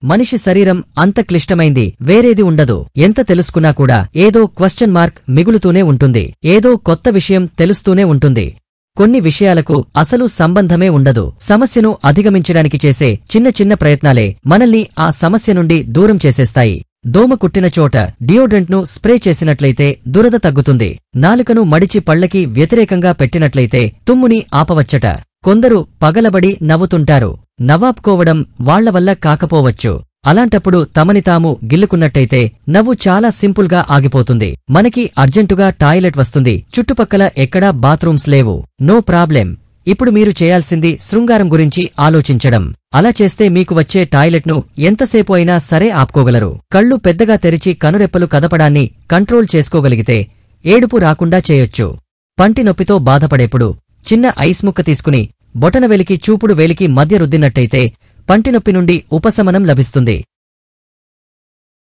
మనిషి శరీరం అంత క్లిష్టమైంది వేరేది ఉండదు. ఎంత తెలుసుకున్నా కూడా ఏదో క్వశ్చన్ మార్క్ మిగులుతూనే ఉంటుంది. ఏదో కొత్త విషయం తెలుస్తూనే ఉంటుంది. కొన్ని విషయాలకు అసలు సంబంధమే ఉండదు. సమస్యను అధిగమించడానికి చేసే చిన్న చిన్న ప్రయత్నాలే మనల్ని ఆ సమస్య నుండి దూరం చేసేస్తాయి. దోమ కుట్టిన చోట డియోడ్రెంట్ను స్ప్రే చేసినట్లయితే దురద తగ్గుతుంది. నాలుకను మడిచి పళ్లకి వ్యతిరేకంగా పెట్టినట్లయితే తుమ్ముని ఆపవచ్చట. కొందరు పగలబడి నవ్వుతుంటారు. నవ్వాపుకోవడం వాళ్ల వల్ల కాకపోవచ్చు. అలాంటప్పుడు తమని తాము గిల్లుకున్నట్టయితే నవ్వు చాలా సింపుల్గా ఆగిపోతుంది. మనకి అర్జెంటుగా టాయిలెట్ వస్తుంది, చుట్టుపక్కల ఎక్కడా బాత్రూమ్స్ లేవు. No problem. ఇప్పుడు మీరు చేయాల్సింది శృంగారం గురించి ఆలోచించడం. అలా చేస్తే మీకు వచ్చే టాయిలెట్ను ఎంతసేపు అయినా సరే ఆపుకోగలరు. కళ్ళు పెద్దగా తెరిచి కనురెప్పలు కదపడాన్ని కంట్రోల్ చేసుకోగలిగితే ఏడుపు రాకుండా చేయొచ్చు. పంటి నొప్పితో బాధపడేప్పుడు చిన్న ఐస్ ముక్క తీసుకుని బొటనవేలికి చూపుడు వేలికి మధ్య రుద్దినట్టయితే పంటినొప్పి నుండి ఉపశమనం లభిస్తుంది.